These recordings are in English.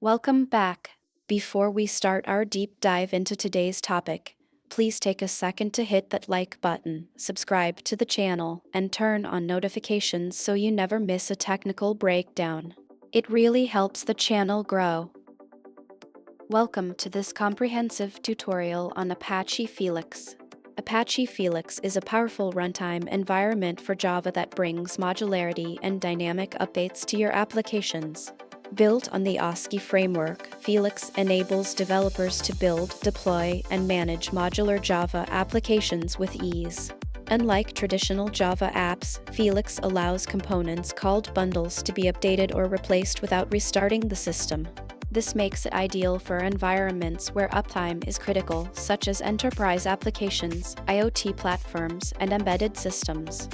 Welcome back. Before we start our deep dive into today's topic, please take a second to hit that like button, subscribe to the channel, and turn on notifications so you never miss a technical breakdown. It really helps the channel grow. Welcome to this comprehensive tutorial on Apache Felix. Apache Felix is a powerful runtime environment for Java that brings modularity and dynamic updates to your applications. Built on the OSGi framework, Felix enables developers to build, deploy, and manage modular Java applications with ease. Unlike traditional Java apps, Felix allows components called bundles to be updated or replaced without restarting the system. This makes it ideal for environments where uptime is critical, such as enterprise applications, IoT platforms, and embedded systems.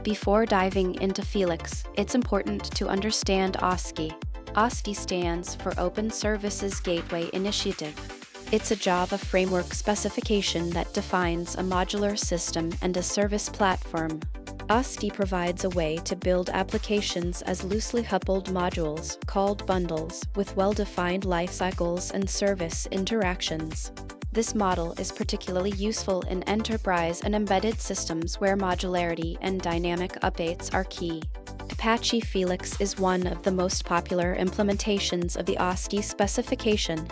Before diving into Felix, it's important to understand OSGi. OSGi stands for Open Services Gateway Initiative. It's a Java framework specification that defines a modular system and a service platform. OSGi provides a way to build applications as loosely coupled modules, called bundles, with well-defined lifecycles and service interactions. This model is particularly useful in enterprise and embedded systems where modularity and dynamic updates are key. Apache Felix is one of the most popular implementations of the OSGi specification.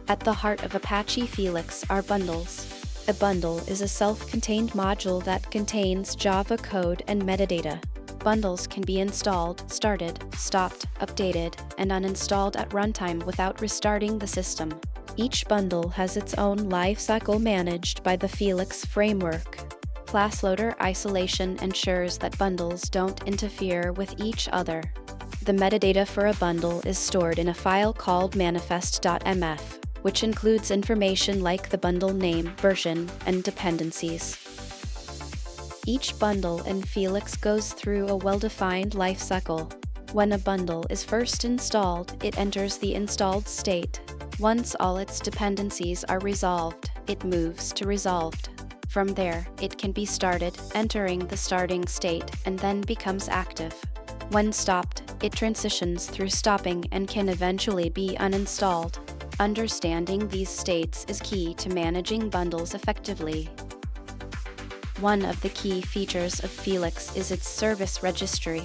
At the heart of Apache Felix are bundles. A bundle is a self-contained module that contains Java code and metadata. Bundles can be installed, started, stopped, updated, and uninstalled at runtime without restarting the system. Each bundle has its own lifecycle managed by the Felix framework. Class loader isolation ensures that bundles don't interfere with each other. The metadata for a bundle is stored in a file called manifest.mf. which includes information like the bundle name, version, and dependencies. Each bundle in Felix goes through a well-defined lifecycle. When a bundle is first installed, it enters the installed state. Once all its dependencies are resolved, it moves to resolved. From there, it can be started, entering the starting state, and then becomes active. When stopped, it transitions through stopping and can eventually be uninstalled. Understanding these states is key to managing bundles effectively. One of the key features of Felix is its service registry.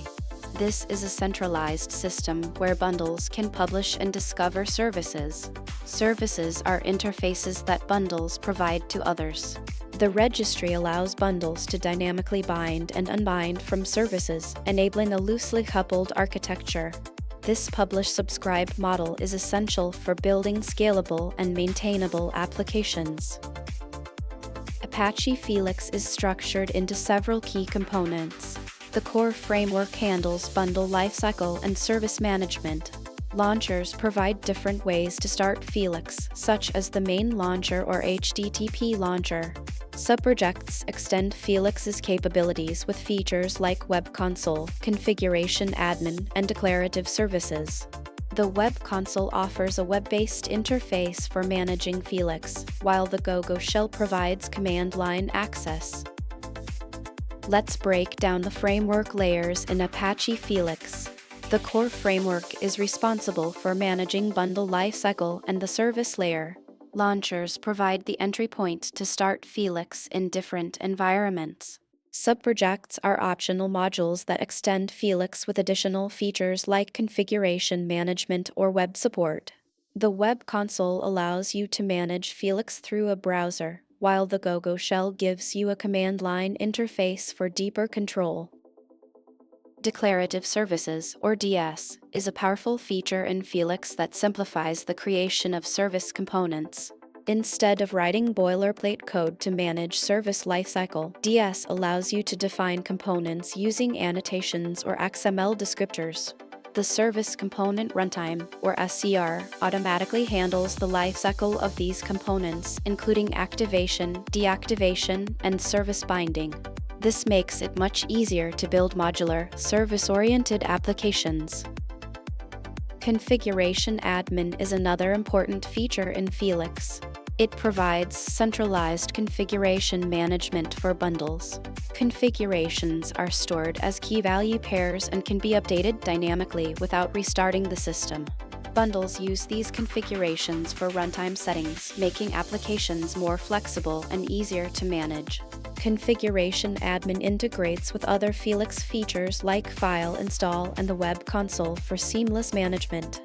This is a centralized system where bundles can publish and discover services. Services are interfaces that bundles provide to others. The registry allows bundles to dynamically bind and unbind from services, enabling a loosely coupled architecture. This publish-subscribe model is essential for building scalable and maintainable applications. Apache Felix is structured into several key components. The core framework handles bundle lifecycle and service management. Launchers provide different ways to start Felix, such as the main launcher or HTTP launcher. Subprojects extend Felix's capabilities with features like Web Console, Configuration Admin, and Declarative Services. The Web Console offers a web-based interface for managing Felix, while the Gogo shell provides command line access. Let's break down the framework layers in Apache Felix. The core framework is responsible for managing bundle lifecycle and the service layer. Launchers provide the entry point to start Felix in different environments. Subprojects are optional modules that extend Felix with additional features like configuration management or web support. The Web Console allows you to manage Felix through a browser, while the Gogo shell gives you a command line interface for deeper control. Declarative Services, or DS, is a powerful feature in Felix that simplifies the creation of service components. Instead of writing boilerplate code to manage service lifecycle, DS allows you to define components using annotations or XML descriptors. The Service Component Runtime, or SCR, automatically handles the lifecycle of these components, including activation, deactivation, and service binding. This makes it much easier to build modular, service-oriented applications. Configuration Admin is another important feature in Felix. It provides centralized configuration management for bundles. Configurations are stored as key value pairs and can be updated dynamically without restarting the system. Bundles use these configurations for runtime settings, making applications more flexible and easier to manage. Configuration Admin integrates with other Felix features like file install and the web console for seamless management.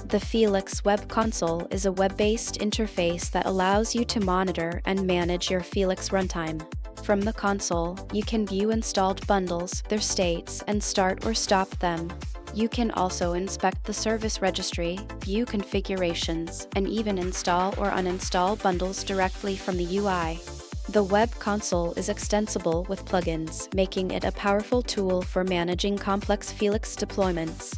The Felix Web Console is a web-based interface that allows you to monitor and manage your Felix runtime. From the console, you can view installed bundles, their states, and start or stop them. You can also inspect the service registry, view configurations, and even install or uninstall bundles directly from the UI. The web console is extensible with plugins, making it a powerful tool for managing complex Felix deployments.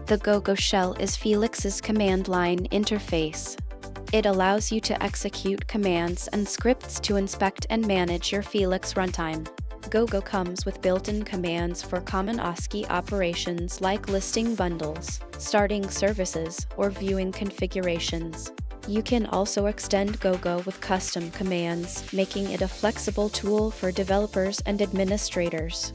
The Gogo shell is Felix's command line interface. It allows you to execute commands and scripts to inspect and manage your Felix runtime. Gogo comes with built-in commands for common OSGi operations like listing bundles, starting services, or viewing configurations. You can also extend Gogo with custom commands, making it a flexible tool for developers and administrators.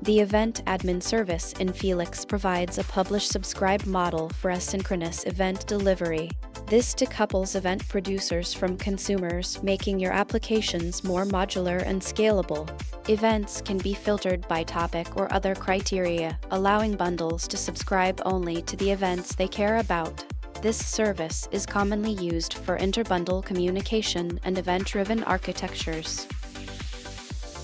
The Event Admin service in Felix provides a publish-subscribe model for asynchronous event delivery. This decouples event producers from consumers, making your applications more modular and scalable. Events can be filtered by topic or other criteria, allowing bundles to subscribe only to the events they care about. This service is commonly used for inter-bundle communication and event-driven architectures.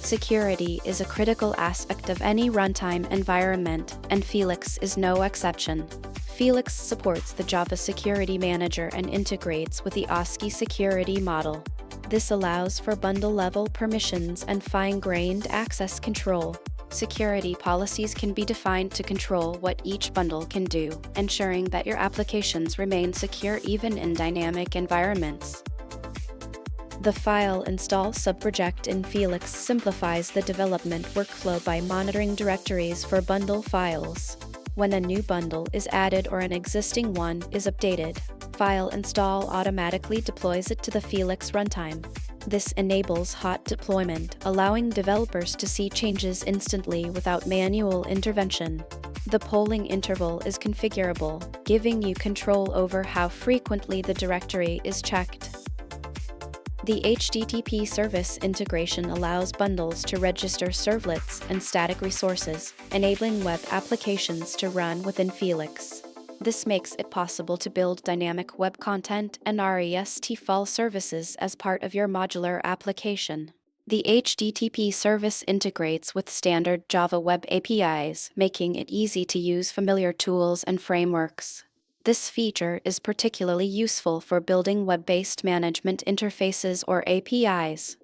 Security is a critical aspect of any runtime environment, and Felix is no exception. Felix supports the Java Security Manager and integrates with the OSGi security model. This allows for bundle-level permissions and fine-grained access control. Security policies can be defined to control what each bundle can do, ensuring that your applications remain secure even in dynamic environments. The file install subproject in Felix simplifies the development workflow by monitoring directories for bundle files. When a new bundle is added or an existing one is updated, file install automatically deploys it to the Felix runtime. This enables hot deployment, allowing developers to see changes instantly without manual intervention. The polling interval is configurable, giving you control over how frequently the directory is checked. The HTTP service integration allows bundles to register servlets and static resources, enabling web applications to run within Felix. This makes it possible to build dynamic web content and RESTful services as part of your modular application. The HTTP service integrates with standard Java Web APIs, making it easy to use familiar tools and frameworks. This feature is particularly useful for building web-based management interfaces or APIs.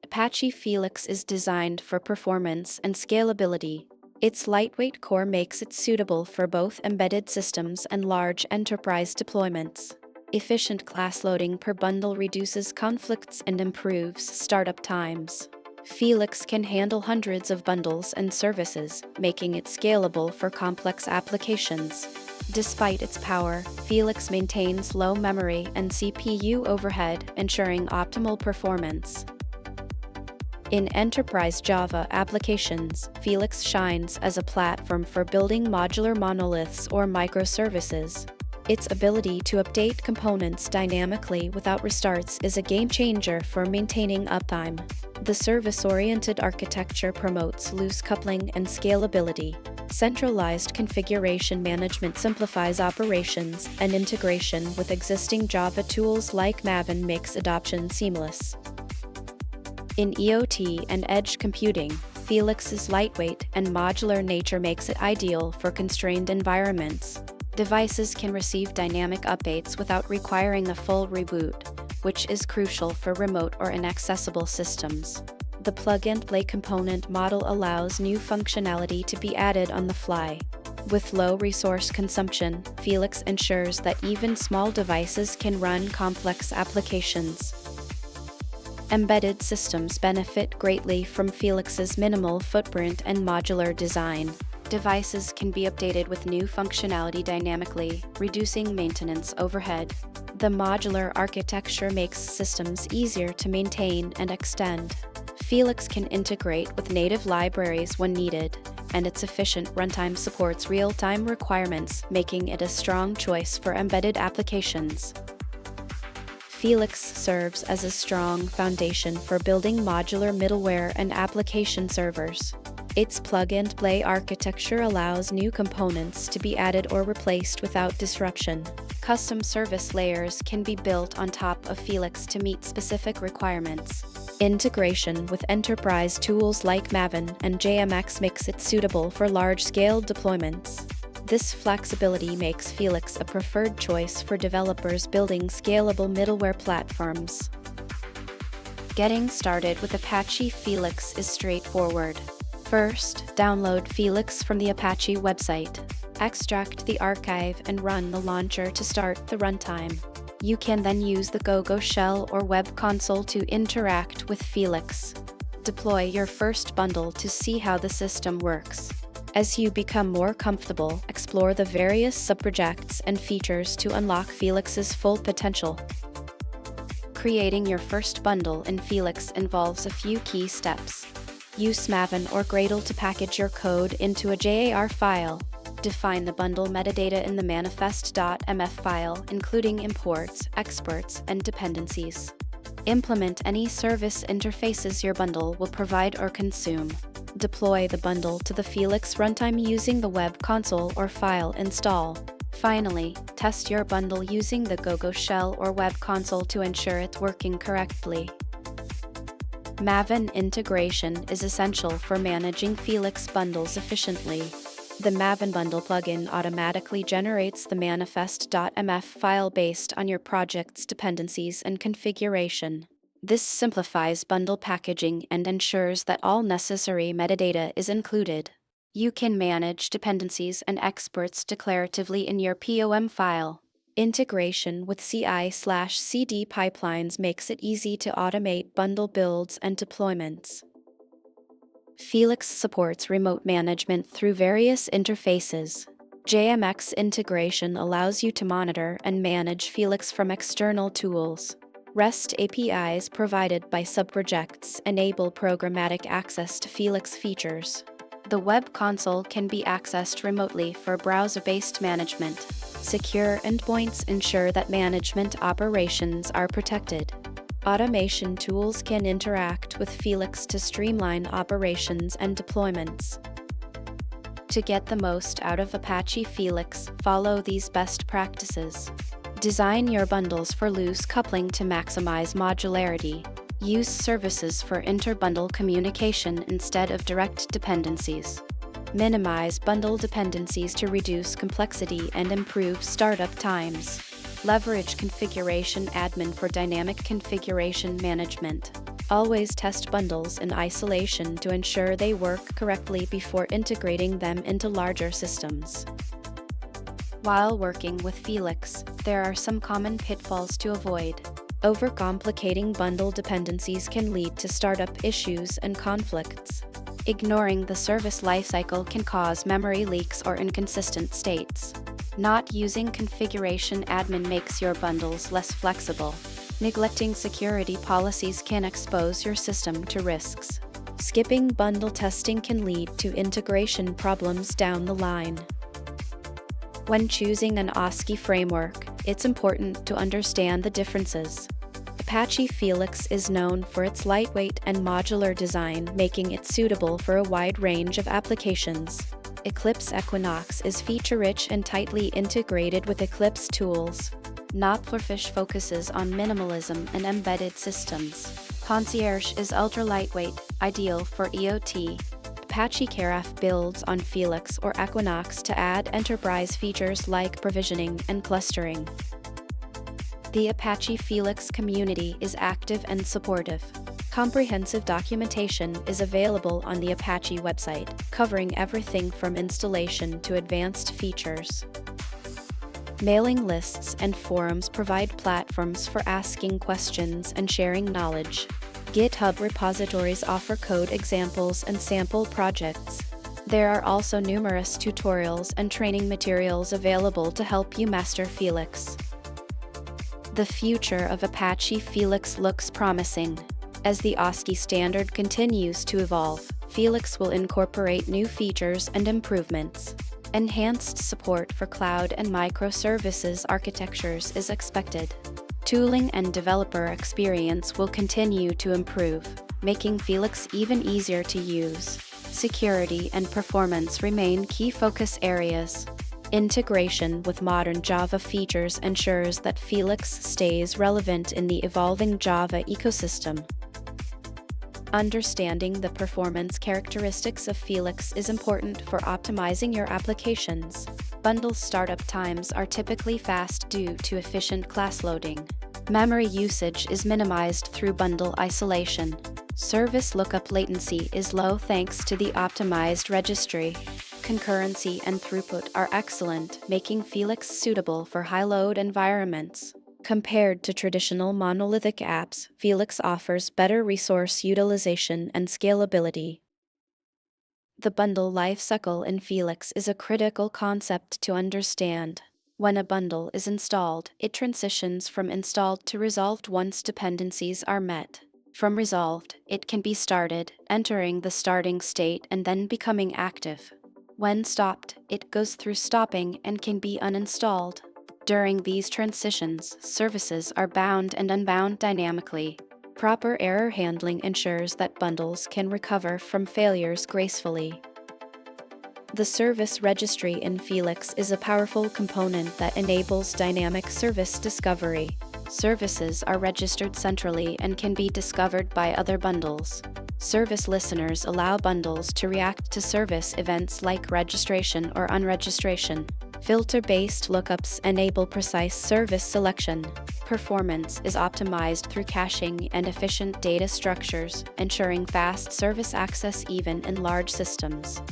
Apache Felix is designed for performance and scalability. Its lightweight core makes it suitable for both embedded systems and large enterprise deployments. Efficient class loading per bundle reduces conflicts and improves startup times. Felix can handle hundreds of bundles and services, making it scalable for complex applications. Despite its power, Felix maintains low memory and CPU overhead, ensuring optimal performance. In enterprise Java applications, Felix shines as a platform for building modular monoliths or microservices. Its ability to update components dynamically without restarts is a game changer for maintaining uptime. The service-oriented architecture promotes loose coupling and scalability. Centralized configuration management simplifies operations, and integration with existing Java tools like Maven makes adoption seamless. In IoT and Edge Computing, Felix's lightweight and modular nature makes it ideal for constrained environments. Devices can receive dynamic updates without requiring a full reboot, which is crucial for remote or inaccessible systems. The plug-and-play component model allows new functionality to be added on the fly. With low resource consumption, Felix ensures that even small devices can run complex applications. Embedded systems benefit greatly from Felix's minimal footprint and modular design. Devices can be updated with new functionality dynamically, reducing maintenance overhead. The modular architecture makes systems easier to maintain and extend. Felix can integrate with native libraries when needed, and its efficient runtime supports real-time requirements, making it a strong choice for embedded applications. Felix serves as a strong foundation for building modular middleware and application servers. Its plug-and-play architecture allows new components to be added or replaced without disruption. Custom service layers can be built on top of Felix to meet specific requirements. Integration with enterprise tools like Maven and JMX makes it suitable for large-scale deployments. This flexibility makes Felix a preferred choice for developers building scalable middleware platforms. Getting started with Apache Felix is straightforward. First, download Felix from the Apache website. Extract the archive and run the launcher to start the runtime. You can then use the Gogo shell or web console to interact with Felix. Deploy your first bundle to see how the system works. As you become more comfortable, explore the various subprojects and features to unlock Felix's full potential. Creating your first bundle in Felix involves a few key steps. Use Maven or Gradle to package your code into a JAR file. Define the bundle metadata in the manifest.mf file, including imports, exports, and dependencies. Implement any service interfaces your bundle will provide or consume. Deploy the bundle to the Felix runtime using the web console or file install. Finally, test your bundle using the Gogo shell or web console to ensure it's working correctly. Maven Integration is essential for managing Felix bundles efficiently. The Maven Bundle plugin automatically generates the manifest.mf file based on your project's dependencies and configuration. This simplifies bundle packaging and ensures that all necessary metadata is included. You can manage dependencies and exports declaratively in your POM file. Integration with CI/CD pipelines makes it easy to automate bundle builds and deployments. Felix supports remote management through various interfaces. JMX integration allows you to monitor and manage Felix from external tools. REST APIs provided by Subprojects enable programmatic access to Felix features. The web console can be accessed remotely for browser-based management. Secure endpoints ensure that management operations are protected. Automation tools can interact with Felix to streamline operations and deployments. To get the most out of Apache Felix, follow these best practices. Design your bundles for loose coupling to maximize modularity. Use services for inter-bundle communication instead of direct dependencies. Minimize bundle dependencies to reduce complexity and improve startup times. Leverage Configuration Admin for dynamic configuration management. Always test bundles in isolation to ensure they work correctly before integrating them into larger systems. While working with Felix, there are some common pitfalls to avoid. Overcomplicating bundle dependencies can lead to startup issues and conflicts. Ignoring the service lifecycle can cause memory leaks or inconsistent states. Not using configuration admin makes your bundles less flexible. Neglecting security policies can expose your system to risks. Skipping bundle testing can lead to integration problems down the line. When choosing an OSGi framework, it's important to understand the differences. Apache Felix is known for its lightweight and modular design, making it suitable for a wide range of applications. Eclipse Equinox is feature-rich and tightly integrated with Eclipse tools. Knotfloorfish focuses on minimalism and embedded systems. Concierge is ultra-lightweight, ideal for IoT. Apache Karaf builds on Felix or Equinox to add enterprise features like provisioning and clustering. The Apache Felix community is active and supportive. Comprehensive documentation is available on the Apache website, covering everything from installation to advanced features. Mailing lists and forums provide platforms for asking questions and sharing knowledge. GitHub repositories offer code examples and sample projects. There are also numerous tutorials and training materials available to help you master Felix. The future of Apache Felix looks promising. As the OSGi standard continues to evolve, Felix will incorporate new features and improvements. Enhanced support for cloud and microservices architectures is expected. Tooling and developer experience will continue to improve, making Felix even easier to use. Security and performance remain key focus areas. Integration with modern Java features ensures that Felix stays relevant in the evolving Java ecosystem. Understanding the performance characteristics of Felix is important for optimizing your applications. Bundle startup times are typically fast due to efficient class loading. Memory usage is minimized through bundle isolation. Service lookup latency is low thanks to the optimized registry. Concurrency and throughput are excellent, making Felix suitable for high-load environments. Compared to traditional monolithic apps, Felix offers better resource utilization and scalability. The bundle lifecycle in Felix is a critical concept to understand. When a bundle is installed, it transitions from installed to resolved once dependencies are met. From resolved, it can be started, entering the starting state and then becoming active. When stopped, it goes through stopping and can be uninstalled. During these transitions, services are bound and unbound dynamically. Proper error handling ensures that bundles can recover from failures gracefully. The service registry in Felix is a powerful component that enables dynamic service discovery. Services are registered centrally and can be discovered by other bundles. Service listeners allow bundles to react to service events like registration or unregistration. Filter-based lookups enable precise service selection. Performance is optimized through caching and efficient data structures, ensuring fast service access even in large systems.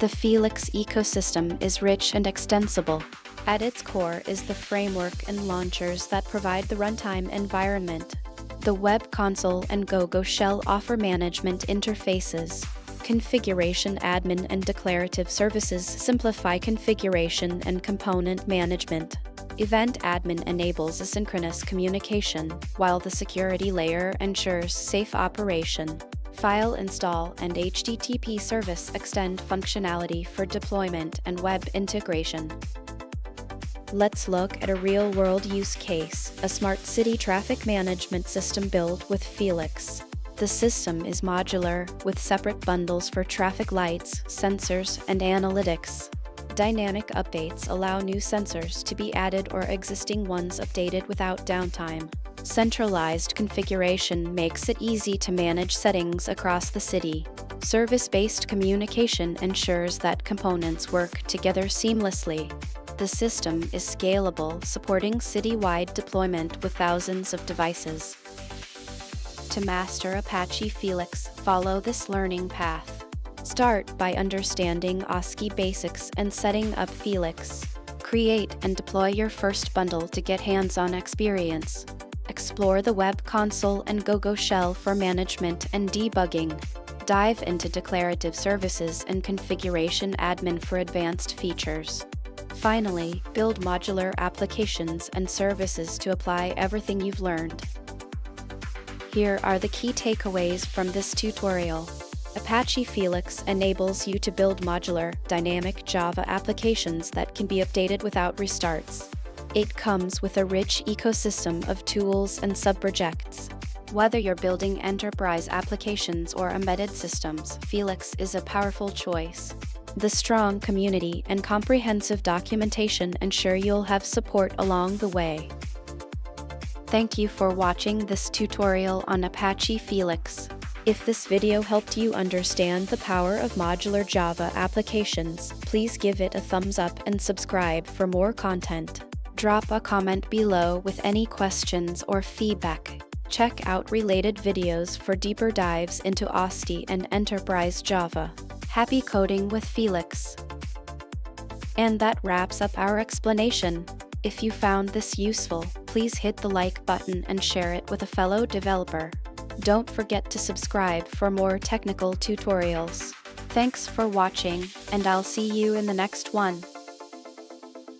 The Felix ecosystem is rich and extensible. At its core is the framework and launchers that provide the runtime environment. The web console and Gogo shell offer management interfaces. Configuration admin and declarative services simplify configuration and component management. Event admin enables asynchronous communication, while the security layer ensures safe operation. File install and HTTP service extend functionality for deployment and web integration. Let's look at a real-world use case, a smart city traffic management system built with Felix. The system is modular, with separate bundles for traffic lights, sensors, and analytics. Dynamic updates allow new sensors to be added or existing ones updated without downtime. Centralized configuration makes it easy to manage settings across the city. Service-based communication ensures that components work together seamlessly. The system is scalable, supporting city-wide deployment with thousands of devices. To master Apache Felix, follow this learning path. Start by understanding OSGi basics and setting up Felix. Create and deploy your first bundle to get hands-on experience. Explore the web console and Gogo shell for management and debugging. Dive into declarative services and configuration admin for advanced features. Finally, build modular applications and services to apply everything you've learned. Here are the key takeaways from this tutorial. Apache Felix enables you to build modular, dynamic Java applications that can be updated without restarts. It comes with a rich ecosystem of tools and subprojects. Whether you're building enterprise applications or embedded systems, Felix is a powerful choice. The strong community and comprehensive documentation ensure you'll have support along the way. Thank you for watching this tutorial on Apache Felix. If this video helped you understand the power of modular Java applications, please give it a thumbs up and subscribe for more content. Drop a comment below with any questions or feedback. Check out related videos for deeper dives into OSGi and enterprise Java. Happy coding with Felix! And that wraps up our explanation. If you found this useful, please hit the like button and share it with a fellow developer. Don't forget to subscribe for more technical tutorials. Thanks for watching, and I'll see you in the next one.